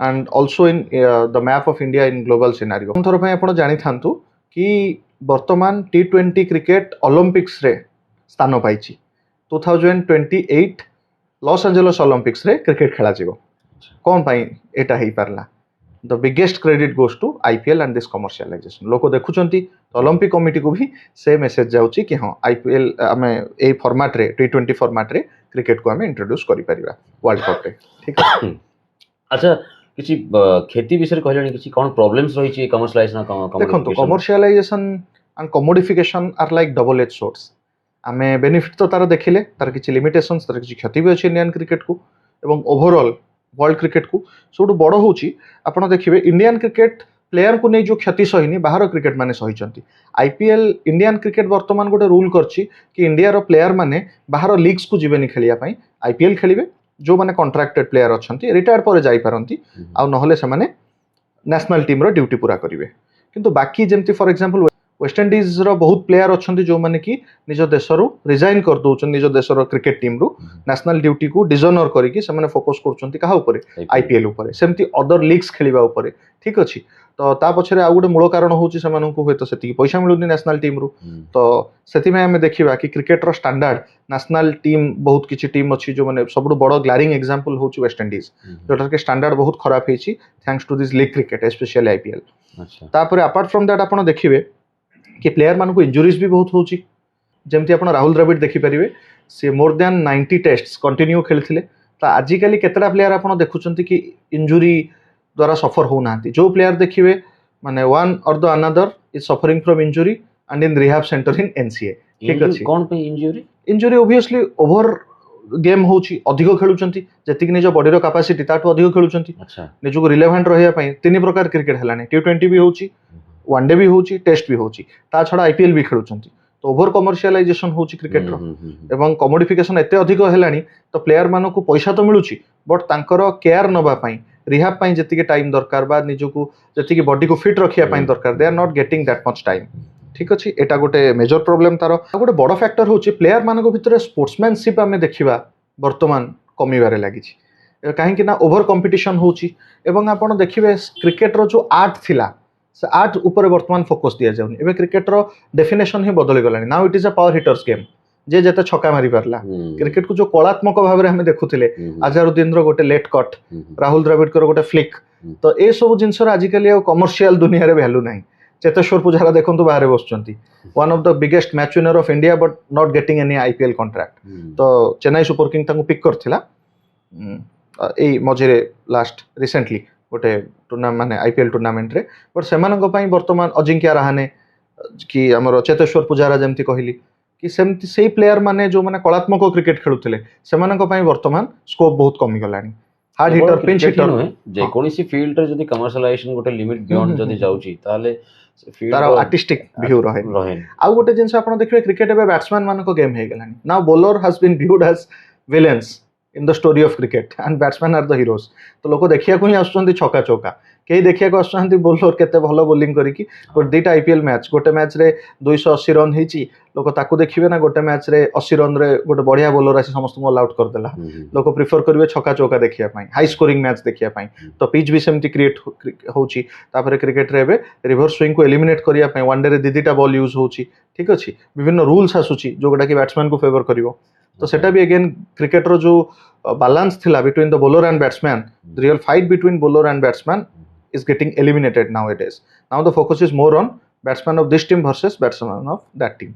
and also in the map of India in global scenario थोर भाई आपण जानि थांतु कि वर्तमान टी20 cricket Olympics रे स्थान पाइछि 2028 लॉस एंजेलिस ओलंपिक्स रे cricket खेला जिवो कोन पाई एटा हेई परला the biggest credit goes to IPL and this commercialization लोक देखुचंती ओलंपिक कमिटी को भी से मेसेज जाउची कि हाँ आईपीएल आम ए फॉर्मेट रे T20 फॉर्मेट रे क्रिकेट को आम इंट्रोड्यूस करि परिबा वर्ल्ड कप रे ठीक है अच्छा किसी खेती विषय कहले किसी कोन प्रॉब्लम्स रही छी कमर्शियलाइजेशन देखो commercialization and commodification are like double edge swords आमे बेनिफिट तो तार देखिले तार किछि लिमिटेशंस तार किछि क्षति भी अछि इंडियन क्रिकेट को एवं ओवरऑल वर्ल्ड क्रिकेट को सबुठ बड़ होउछि आपण देखिबे इंडियन क्रिकेट प्लेयर को नहीं जो क्षति सहीनी बाहर क्रिकेट माने सहीचंती आईपीएल इंडियन क्रिकेट वर्तमान गोटे रूल करछि कि इंडिया रो प्लेयर माने बाहर लीग्स को जिबेनी खेलिया पई आईपीएल खेलिबे जो माने कॉन्ट्रैक्टेड प्लेयर अछंती रिटायर पर जाई पारंती आ नहले से माने नेशनल टीम रो ड्यूटी पूरा करिवे किंतु बाकी जेमती फॉर एग्जांपल वेस्ट इंडीज रो बहुत प्लेयर अच्छे जो मैंने कि निज देशरू रिजाइन कर दौरान निज देशर क्रिकेट टीम रु नेशनल ड्यूटी को डिजोनर करके फोकस कर आईपीएल उपर सेमती अदर लीग्स खेलिबा उपर ठीक अच्छी तो ता पछरे आ गोटे मूल कारण होची सेमानंकु होय तो सेति पैसा मिलुनी नेशनल टीम रु तो सेति में हमें देखिबा कि क्रिकेट रो स्टैंडर्ड नेशनल टीम बहुत किछि टीम अछि जो माने सबडु बड़ ग्लारिंग एग्जांपल होची वेस्ट इंडीज जोटार के स्टैंडर्ड बहुत खराब हेची thanks to this league cricket specially IPL अच्छा तापर अपार्ट फ्रॉम दैट आपण देखिबे कि प्लेयर मान को इंजुरीज भी बहुत होची जेमती आपण राहुल द्रविड़ देखि परिबे से मोर देन 90 टेस्ट्स कंटिन्यू खेलथिले तो आजिकली केतरा प्लेयर आपण देखुचंती कि इंजुरी द्वारा सफर हो नांती जो प्लेयर देखिबे माने वन और the another is suffering from injury and in rehab centre in NCA ठीक अछि कोन पे इंजुरी ऑब्वियसली ओवर गेम होची अधिक खेलुचंती जतिक निज बॉडी रो कैपेसिटी ताटो अधिक खेलुचंती अच्छा निजको रिलेवेंट रहिया पई तीन प्रकार क्रिकेट हेलानी T20 भी होची वनडे भी होची टेस्ट भी होची ता छडा आईपीएल भी खेलुचंती तो ओवर कमर्शियलाइजेशन होची क्रिकेट रो एवं कमोडिफिकेशन एते अधिक हेलानी तो प्लेयर मानो को पैसा तो मिलुची बट तांकर केयर नबा पई रिहैब पई जतिके टाइम दरकार बा निजको जतिके बॉडी को फिट रखिया पई दरकार they are not getting that much time ठीक अछि एटा गोटे मेजर प्रॉब्लम तारो गोटे बड़ फैक्टर होची प्लेयर मानो को भितर स्पोर्ट्समैनशिप हमें देखिबा वर्तमान कमीबारे लागि कहीं कि ना ओवर कंपटीशन होची एवं आपण देखिबे क्रिकेट रो जो आर्ट थिला से आर्ट ऊपर वर्तमान फोकस दिया जाउनी एबे क्रिकेट रो डेफिनेशन ही बदली गलानी now it is a power hitters game जे जते छक्का मारी परला क्रिकेट को जो कलात्मक भाव रे हमें देखुथिले अजहरुद्दीन रो गोटे लेट कट राहुल द्रविड़ को गोटे फ्लिक तो ए सब जिंस रो आजिकली कमर्शियल दुनिया रे वैल्यू नाही चेतेश्वर पुजारा देखंतु बाहर बसचंती one of the biggest match winner of India but not getting any IPL contract तो चेन्नई सुपर किंग तांको पिक करथिला ए मझिरे लास्ट रिसेंटली गोटे टूर्नामेंट माने आईपीएल टूर्नामेंट रे बट सेमानक पई वर्तमान अजिंक्य रहाने कि हमर चेतेश्वर पुजारा जेमती कहली कि सेमती सेही प्लेयर माने जो माने कलात्मक क्रिकेट खेलुथिले सेमानक पई वर्तमान स्कोप बहुत कमी गलानी हार्ड हिटर पिंच हिटर जे कोनसी फील्ड रे जदी कमर्शियलाइजेशन गोटे लिमिट बियॉन्ड जदी जाउची ताले तार आर्टिस्टिक व्यू रहे आ गोटे जिंस आपण देखिबे क्रिकेट एबे बैट्समैन मानको गेम हे गलानी now bowler has been viewed as villains in the story of cricket and batsman are the heroes तो लोक देखिया को ही आछुंती छक्का चौका कई देखिया को आछुंती बॉलर केते भलो बॉलिंग करी कि दुईटा आईपीएल मैच गोटे मैच रे 280 रन हेची लोक ताकू देखिबे ना गोटे मैच रे 80 रन रे गोटे बढ़िया बॉलर आसी समस्त को ऑल आउट कर देला लोक प्रिफर करिवे छक्का चौका देखिया पई हाई स्कोरिंग मैच देखिया पई तो पिच भी सेमती क्रिएट होची तापर क्रिकेट रे एबे रिवर्स स्विंग को एलिमिनेट करिया पई वनडे रे दीदीटा बॉल यूज होची ठीक अछि विभिन्न रूल्स आसुची जो गोटा कि बैट्समैन को फेवर करिवो तो सेटा भी अगेन क्रिकेट रो जो balance thila between the bowler and batsman the real fight between bowler and batsman is getting eliminated nowadays now the focus is more on batsman of this team versus batsman of that team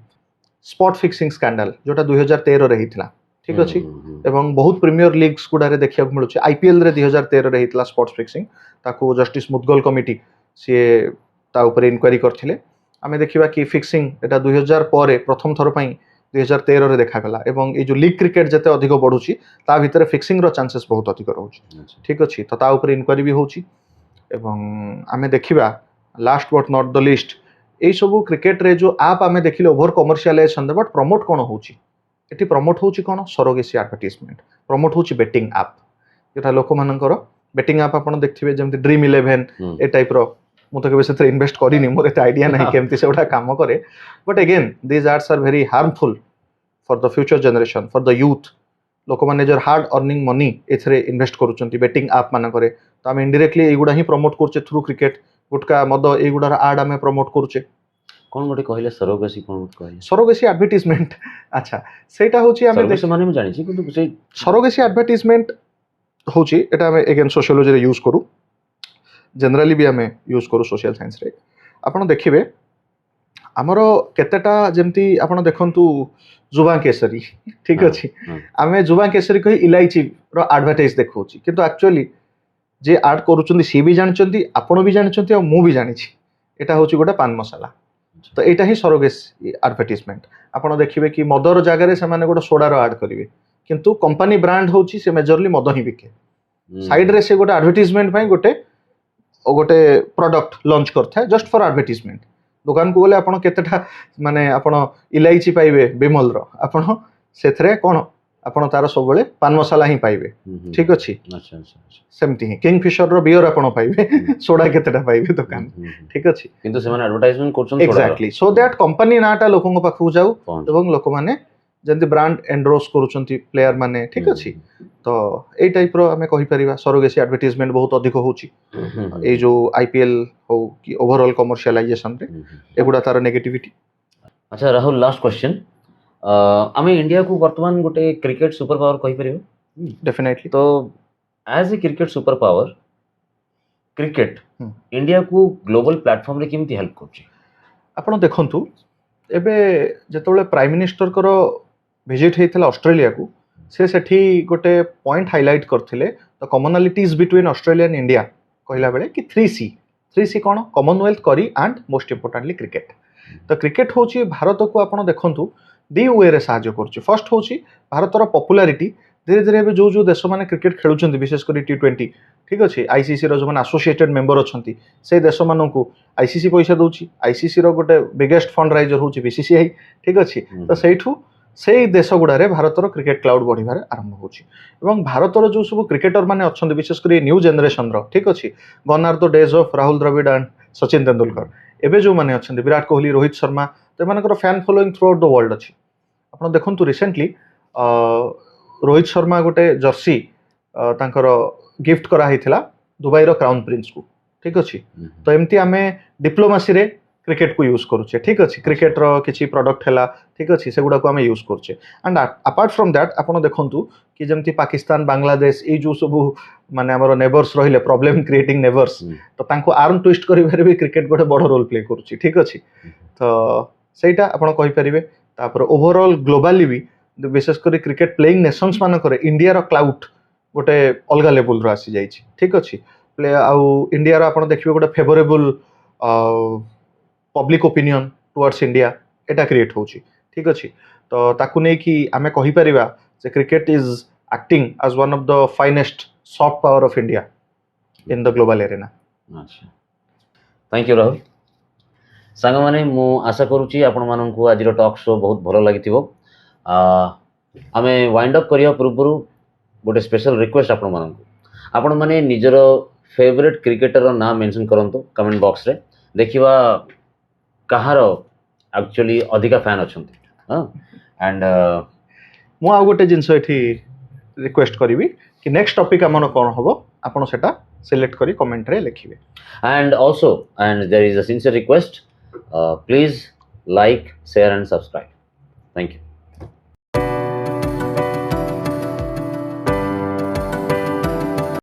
spot fixing scandal जोटा 2013 रे हितला ठीक अछि एवं बहुत premiere leagues गुडा रे देखिया मिलु छै आईपीएल रे 2013 रे हितला स्पॉट फिक्सिंग ताको जस्टिस मुदगल कमिटी से ता ऊपर इंक्वायरी करथिले आमे देखिबा कि फिक्सिंग एटा 2000 परे प्रथम थर पई 2013 रे देखा गला एवं ए जो लीग क्रिकेट जते अधिक बढ़ुची ता भितर फिक्सिंग रो चांसेस बहुत अधिक रहउची ठीक अछि तो ता ऊपर इंक्वायरी भी होची एवं आमे देखिबा last but not the list A सब क्रिकेट रे जो आप आमे देखिले ओवर कमर्शियलाइजेशन बट प्रमोट कोन होची एटी प्रमोट होची कोन सरोगेसी एडवर्टाइजमेंट प्रमोट होची बेटिंग ऐप जेटा लोक मानकर बेटिंग ऐप आपण देखथिबे जेमति ड्रीम 11 ए टाइप रो मु तो केबे से इन्वेस्ट करिनी मोर एते आईडिया नाही केमति से उडा काम करे but again these ads are very harmful for the future generation for the youth लोक माने जर हार्ड अर्निंग मनी एथरे इन्वेस्ट करूचंती बेटिंग ऐप माने करे तो हम इनडायरेक्टली एगुडा ही प्रमोट करचे थ्रू क्रिकेट गुटका मद एगुडार आड हमें प्रमोट करचे कोन गोटे कहले सरोगेसी कोन कहले सरोगेसी एडवर्टाइजमेंट अच्छा सेटा होची हमें सरोगेसी माने हम जानि छी किंतु से सरोगेसी एडवर्टाइजमेंट होची एटा हमें अगेन सोशियोलॉजी रे यूज करू जनरली भी आमे यूज करू सोशल साइंस रे आपण देखिबे हमर केतेटा जेमती आपण देखंतु जुवा केसरी ठीक हाँ, अछि हाँ। आमे जुवा केसरी कहि इलायची रो एडवर्टाइज देखौची किंतु एक्चुअली जे ऐड करूचंदी सी भी जानचंदी आपण भी जानचंदी और मु भी जानिछि एटा होची गोटे पान मसाला तो एटा ही सरोगेस एडवर्टाइजमेंट आपण देखिबे कि मदर जगह रे से माने गोटे सोडा रो ऐड करिवे किंतु कंपनी ब्रांड होची से मेजरली मद ही बिके साइड रे से गोटे एडवर्टाइजमेंट पई गोटे गोटे प्रोडक्ट लॉन्च करथा है जस्ट फॉर एडवर्टाइजमेंट दुकान को गले आपण केतेटा माने आपण इलायची पाइबे बिमल रो आपण सेथरे कोन आपण तार सब बेले पान मसाला ही पाइबे ठीक अछि अच्छा अच्छा अच्छा सेमती ही किंगफिशर रो बियर आपण पाइबे सोडा केतेटा पाइबे दुकान ठीक अछि किंतु से माने एडवर्टाइजमेंट करछन एक्जेक्टली सो दैट कंपनी नाटा लोकन पाखु जाऊ एवं लोक माने जंती ब्रांड एंडोर्स करूचंती प्लेयर माने ठीक अछि तो ए टाइप रो हमें कहि परिबा सरोगेसी एडवर्टाइजमेंट बहुत अधिक होची ए जो आईपीएल हो कि ओवरऑल कमर्शियलाइजेशन रे एगुडा तार नेगेटिविटी अच्छा राहुल लास्ट क्वेश्चन आमे इंडिया को वर्तमान गोटे क्रिकेट सुपर पावर कहि परिबो डेफिनेटली तो as a cricket super power cricket India को ग्लोबल प्लेटफॉर्म रे केमती हेल्प करछि आपण देखंतु एबे जेतोले प्राइम मिनिस्टर करो विजिट हेइथला ऑस्ट्रेलिया को से सेठी गोटे पॉइंट हाइलाइट करथिले the commonalities between Australia and India कहला बेले कि 3C कोन कॉमनवेल्थ करी एंड मोस्ट इंपोर्टेंटली क्रिकेट तो क्रिकेट होची भारत को आपण देखंतु दी वे रे साहाय्य करछि फर्स्ट होची भारतर पॉपुलैरिटी धीरे धीरे भी जो जो देश माने क्रिकेट खेलुचंती विशेष करी T20 ठीक अछि आईसीसी रो जो माने एसोसिएटेड मेंबर अछंती से देश मानन को आईसीसी पैसा दउछि आईसीसी रो गोटे बिगेस्ट फंड राइजर होची बीसीसीआई ठीक अछि तो सेठू से देश गुड़ारे भारतर क्रिकेट क्लाउड बढ़िबार आरंभ होची एवं भारतर जो सब क्रिकेटर माने अछंती विशेष करी न्यू जनरेशन रो ठीक अछि gone are the days of Rahul Dravid and Sachin Tendulkar एबे जो माने अछंती विराट कोहली रोहित शर्मा ते मानकर fan following through out the world अछि आपण देखंतु रिसेंटली रोहित शर्मा गोटे जर्सी तांकर गिफ्ट करा हिथिला दुबई रो क्राउन प्रिंस को ठीक अछि तो एमती आमे डिप्लोमेसी रे क्रिकेट को यूज करूचे ठीक अछि क्रिकेट रो किछि प्रोडक्ट हैला ठीक अछि सेगुडा को आमे यूज करूचे एंड अपार्ट फ्रॉम दैट आपण देखंतु कि जेमती पाकिस्तान बांग्लादेश ए जो सब माने हमर नेबर्स रहिले प्रॉब्लम क्रिएटिंग नेबर्स तो तांको आर्म ट्विस्ट करिबारे भी क्रिकेट गोटे बड़ रोल प्ले करूची ठीक अछि तो सेटा आपण कहि परिबे तापर ओवरऑल ग्लोबली भी विशेष करी क्रिकेट प्लेइंग नेशंस मान करे इंडिया रो क्लाउड गोटे अलगा लेवल रो आसी जाई छी ठीक अछि प्ले आउ इंडिया रो आपण देखिबे गोटे favourable public opinion towards India एटा क्रिएट होची ठीक अछि तो ताकु नै कि आमे कहि परिबा जे cricket is acting as one of the finest soft power of India in the global arena अच्छा थैंक यू राहुल सांग माने मु आशा करूची आपण मानन को आज रो टॉक शो बहुत भलो लागिथिबो आमे वाइंड अप करिया पूर्व गोटे स्पेशल रिक्वेस्ट आपण माने निजर फेवरेट क्रिकेटर ना मेंशन करंतो कमेंट बॉक्स रे देखिबा कहार एक्चुअली अधिका फैन अछंती हां एंड मु आ गोटे जिंस एठी रिक्वेस्ट करिवि कि नेक्स्ट टॉपिक हमन कोन हबो आपण सेटा सिलेक्ट करी कमेंट रे लिखिबे and also and there is a sincere request please like share and subscribe thank you